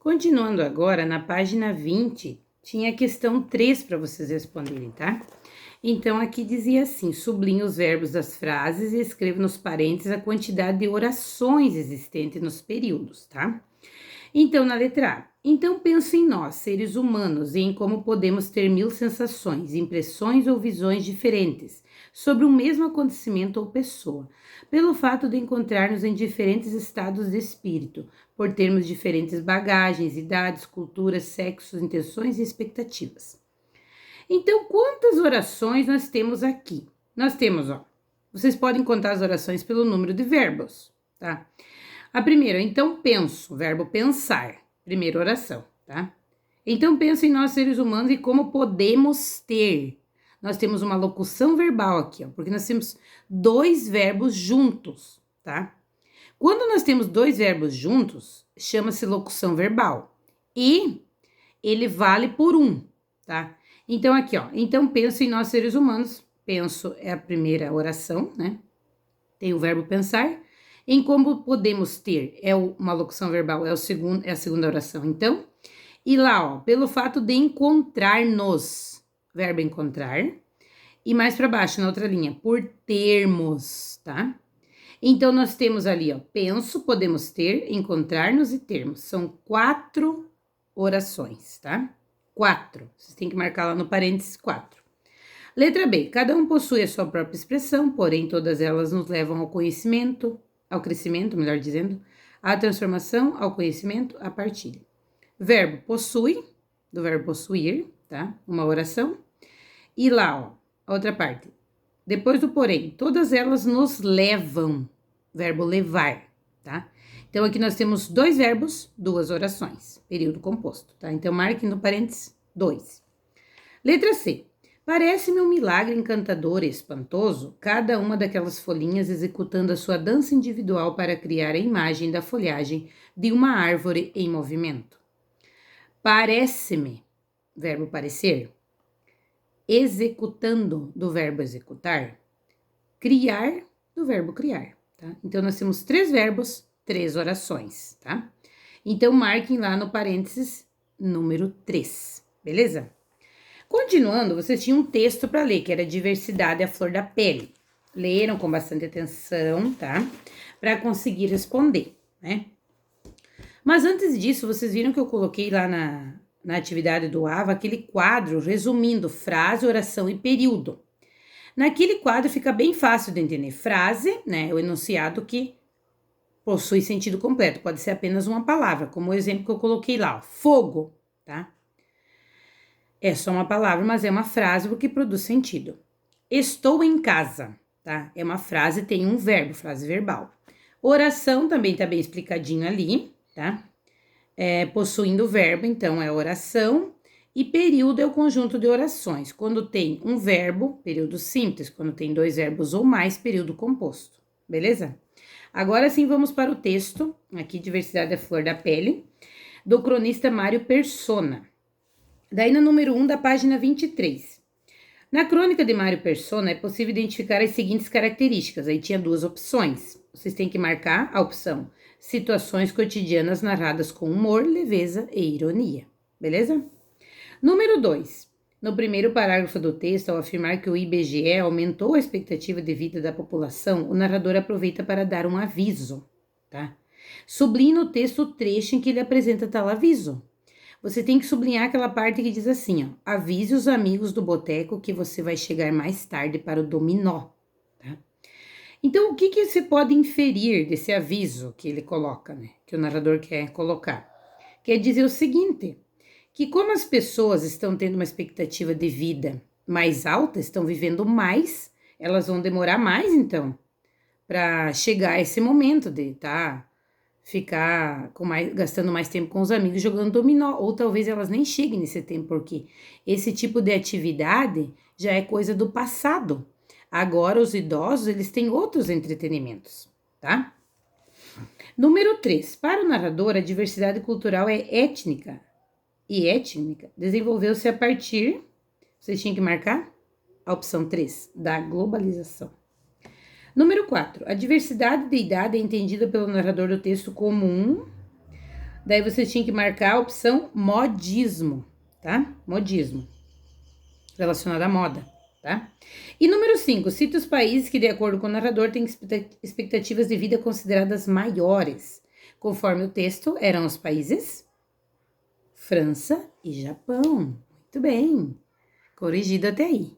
Continuando agora, na página 20, tinha a questão 3 para vocês responderem, tá? Então, aqui dizia assim: sublinhe os verbos das frases e escreva nos parênteses a quantidade de orações existentes nos períodos, tá? Então, na letra A, então penso em nós, seres humanos, e em como podemos ter mil sensações, impressões ou visões diferentes sobre um mesmo acontecimento ou pessoa, pelo fato de encontrar-nos em diferentes estados de espírito, por termos diferentes bagagens, idades, culturas, sexos, intenções e expectativas. Então, quantas orações nós temos aqui? Nós temos, vocês podem contar as orações pelo número de verbos, tá? A primeira, então penso, verbo pensar, primeira oração, tá? Então penso em nós seres humanos e como podemos ter. Nós temos uma locução verbal aqui, porque nós temos dois verbos juntos, tá? Quando nós temos dois verbos juntos, chama-se locução verbal e ele vale por um, tá? Então aqui, então penso em nós seres humanos, penso é a primeira oração, né? Tem o verbo pensar. Em como podemos ter, uma locução verbal, é a segunda oração, então. E lá, pelo fato de encontrar-nos, verbo encontrar. E mais para baixo, na outra linha, por termos, tá? Então, nós temos ali, penso, podemos ter, encontrar-nos e termos. São 4 orações, tá? 4. Vocês têm que marcar lá no parênteses 4. Letra B. Cada um possui a sua própria expressão, porém todas elas nos levam ao conhecimento, ao crescimento, melhor dizendo, à transformação, ao conhecimento, à partilha. Verbo possui, do verbo possuir, tá? Uma oração. E lá, a outra parte. Depois do porém, todas elas nos levam, verbo levar, tá? Então, aqui nós temos 2 verbos, 2 orações, período composto, tá? Então, marque no parênteses 2. Letra C. Parece-me um milagre encantador e espantoso, cada uma daquelas folhinhas executando a sua dança individual para criar a imagem da folhagem de uma árvore em movimento. Parece-me, verbo parecer, executando, do verbo executar, criar, do verbo criar, tá? Então, nós temos 3 verbos, 3 orações, tá? Então, marquem lá no parênteses número 3, beleza? Continuando, vocês tinham um texto para ler, que era Diversidade à Flor da Pele. Leram com bastante atenção, tá? Para conseguir responder, né? Mas antes disso, vocês viram que eu coloquei lá na atividade do AVA aquele quadro resumindo frase, oração e período. Naquele quadro fica bem fácil de entender. Frase, né? O enunciado que possui sentido completo. Pode ser apenas uma palavra, como o exemplo que eu coloquei lá, fogo, tá? É só uma palavra, mas é uma frase porque produz sentido. Estou em casa, tá? É uma frase, tem um verbo, frase verbal. Oração também tá bem explicadinho ali, tá? Possuindo o verbo, então é oração. E período é o conjunto de orações. Quando tem um verbo, período simples. Quando tem 2 verbos ou mais, período composto. Beleza? Agora sim, vamos para o texto, aqui, Diversidade à Flor da Pele, do cronista Mário Persona. Daí, no número 1 da página 23. Na crônica de Mário Persona, é possível identificar as seguintes características. Aí tinha 2 opções. Vocês têm que marcar a opção situações cotidianas narradas com humor, leveza e ironia. Beleza? Número 2. No primeiro parágrafo do texto, ao afirmar que o IBGE aumentou a expectativa de vida da população, o narrador aproveita para dar um aviso, tá? Sublinhe no texto o trecho em que ele apresenta tal aviso. Você tem que sublinhar aquela parte que diz assim, avise os amigos do boteco que você vai chegar mais tarde para o dominó, tá? Então, o que você pode inferir desse aviso que ele coloca, né? Que o narrador quer colocar? Quer dizer o seguinte, que como as pessoas estão tendo uma expectativa de vida mais alta, estão vivendo mais, elas vão demorar mais, então, para chegar a esse momento de ficar gastando mais tempo com os amigos jogando dominó, ou talvez elas nem cheguem nesse tempo, porque esse tipo de atividade já é coisa do passado. Agora, os idosos, eles têm outros entretenimentos, tá? Número 3. Para o narrador, a diversidade cultural é étnica e étnica desenvolveu-se a partir, vocês tinham que marcar? A opção 3, da globalização. Número 4. A diversidade de idade é entendida pelo narrador do texto como Daí você tinha que marcar a opção modismo, tá? Modismo, relacionado à moda, tá? E número 5, cite os países que, de acordo com o narrador, têm expectativas de vida consideradas maiores. Conforme o texto, eram os países França e Japão. Muito bem, corrigido até aí.